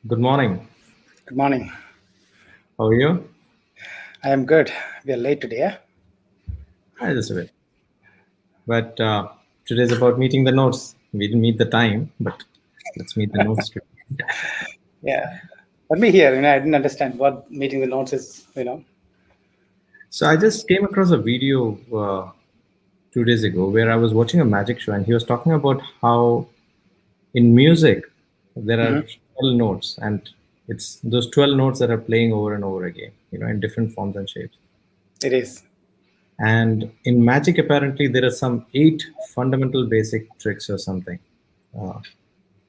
Good morning. Good morning. How are you? I am good. We are late today. Yeah? Just a bit. But today's about meeting the notes. We didn't meet the time, but let's meet the notes today. Yeah. Let me hear. I didn't understand what meeting the notes is. So I just came across a video 2 days ago where I was watching a magic show, and he was talking about how in music there are Hmm. 12 notes, and it's those 12 notes that are playing over and over again, in different forms and shapes. It is. And in magic, apparently, there are some 8 fundamental basic tricks or something. Uh,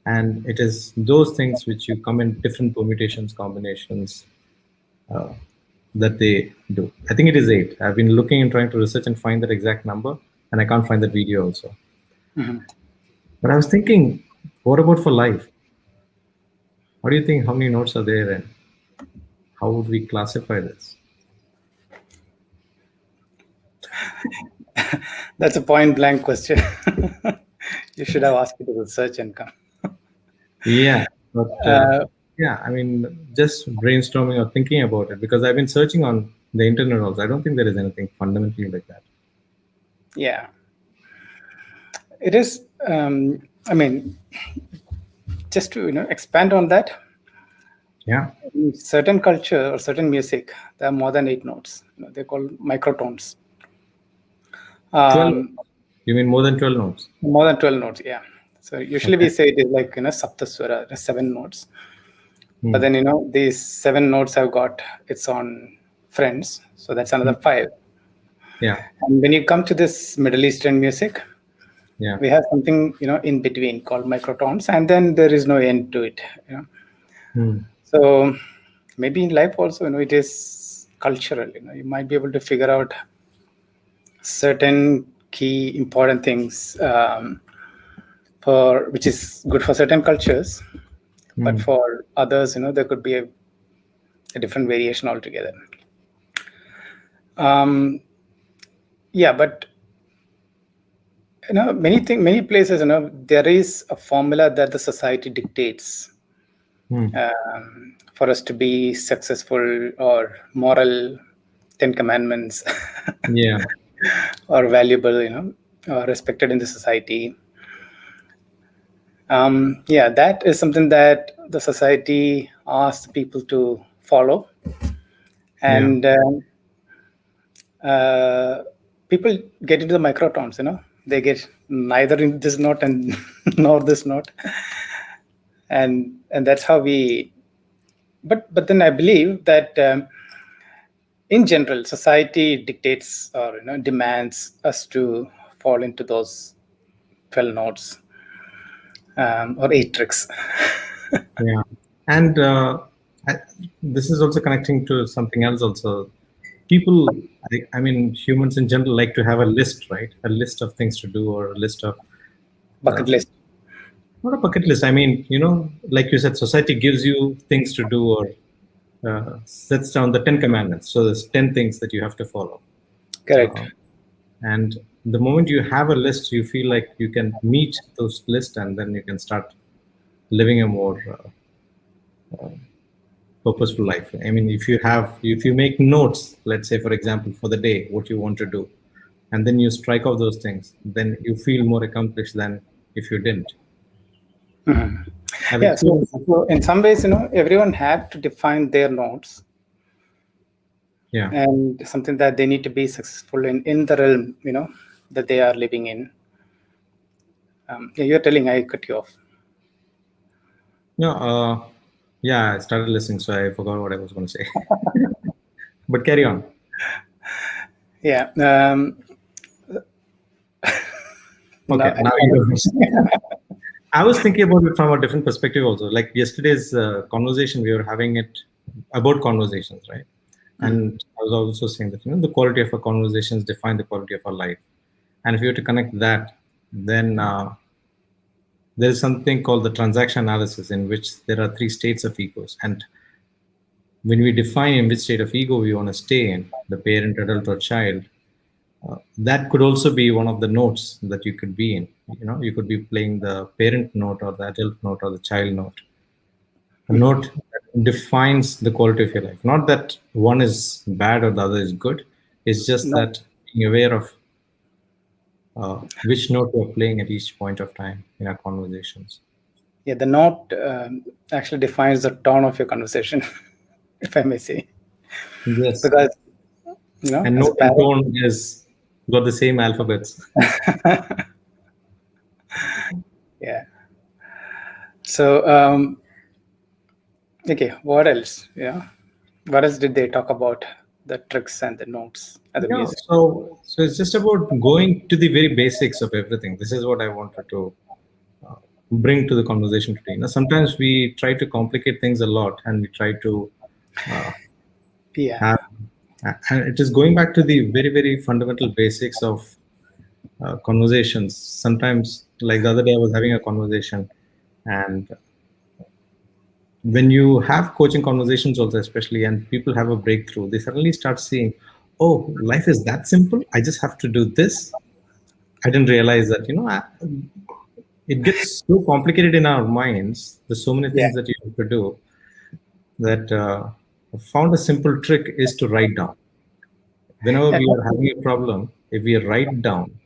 and it is those things which you come in different permutations, combinations that they do. I think it is 8. I've been looking and trying to research and find that exact number, and I can't find that video also. Hmm. But I was thinking, what about for life? What do you think? How many notes are there, and how would we classify this? That's a point blank question. You should have asked me to research and come. Yeah, but Uh, yeah, I mean, just brainstorming or thinking about it because I've been searching on the internet also. I don't think there is anything fundamentally like that. yeah. It is. I mean, just to expand on that. Yeah, In certain culture or certain music, there are more than 8 notes. They're called microtones. 12. Um, You mean more than 12 notes? More than 12 notes. Yeah. So usually Okay. we say it is like saptaswara, the 7 notes. But Hmm. then these 7 notes have got its own friends, so that's Hmm. another 5. Yeah, And when you come to this Middle Eastern music, yeah. we have something in between called microtones, and then there is no end to it. Hmm. So maybe in life also, it is cultural. You might be able to figure out certain key important things for which is good for certain cultures, but Hmm. for others, there could be a different variation altogether. Um, yeah, but many places, there is a formula that the society dictates Hmm. for us to be successful or moral, 10 commandments, Yeah. or valuable, or respected in the society. Yeah, that is something that the society asks people to follow. Yeah. And uh, people get into the microtones, they get neither in this note and nor this note. And that's how we, but then I believe that in general society dictates or demands us to fall into those 12 notes, or 8 tricks. Yeah. And I, this is also connecting to something else also. People, I mean, humans in general like to have a list, right? A list of things to do or a list of, uh, Bucket list. not a bucket list. I mean, like you said, society gives you things to do or sets down the 10 commandments. So there's 10 things that you have to follow. Correct. Uh, and the moment you have a list, you feel like you can meet those lists and then you can start living a more purposeful life. I mean, if you make notes, let's say, for example, for the day, what you want to do, and then you strike off those things, then you feel more accomplished than if you didn't. Mhm. I've Yeah, so, experienced. so in some ways, everyone had to define their notes Yeah. and something that they need to be successful in the realm, that they are living in. Yeah, you're telling I cut you off. No, yeah, I started listening, so I forgot what I was going to say. But carry on. Yeah. Okay, No, now you. I was thinking about it from a different perspective also. Like yesterday's conversation, we were having it about conversations, right? And I was also saying that the quality of our conversations define the quality of our life. And if you were to connect that, then there is something called the transaction analysis, in which there are 3 states of egos. And when we define in which state of ego we want to stay in, the parent, adult, or child, that could also be one of the notes that you could be in. You could be playing the parent note or the adult note or the child note. a note that defines the quality of your life. Not that one is bad or the other is good. It's just No. that being aware of which note you're playing at each point of time in our conversations. Yeah, the note actually defines the tone of your conversation, if I may say. Yes. Because, And as a note and parent, tone is got the same alphabets. yeah. So, okay, what else? Yeah. What else did they talk about? The tricks and the notes and the music. So it's just about going to the very basics of everything. This is what I wanted to bring to the conversation today. Sometimes we try to complicate things a lot, and we try to Yeah. have, and it is going back to the very, very fundamental basics of conversations. Sometimes, like the other day, I was having a conversation, and when you have coaching conversations also, especially, and people have a breakthrough, they suddenly start seeing, oh, life is that simple. I just have to do this. I didn't realize that, it gets so complicated in our minds. There's so many Yeah. things that you have to do that I found a simple trick is to write down. Whenever we are having a problem, if we write down,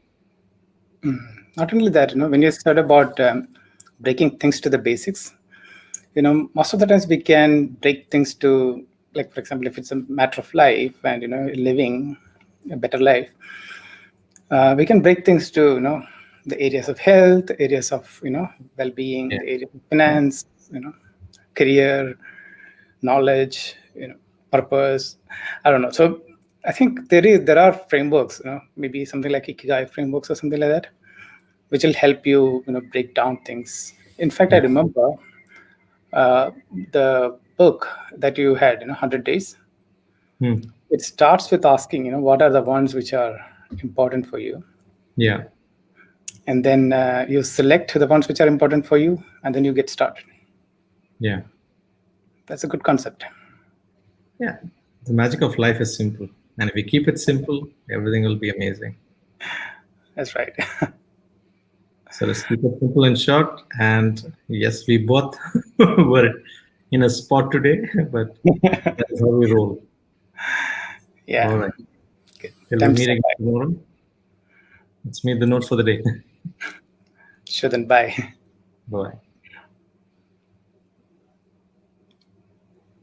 Not only that, when you said about breaking things to the basics, most of the times we can break things to, like, for example, if it's a matter of life and, living a better life, we can break things to, the areas of health, areas of, well-being, yeah, the area of finance, career, knowledge, purpose. I don't know. So I think there are frameworks, maybe something like Ikigai frameworks or something like that, which will help you, break down things. In fact, I yeah, remember the book that you had, 100 Days. hmm, It starts with asking, what are the ones which are important for you, yeah, and then you select the ones which are important for you, and then you get started. yeah, That's a good concept. yeah. The magic of life is simple, and if we keep it simple, everything will be amazing. That's right. So let's keep it simple and short. And yes, we both were in a spot today, but that's how we roll. All Yeah. right. Till we Time to meet say again bye. tomorrow, let's meet the notes for the day. Sure, then bye. Bye.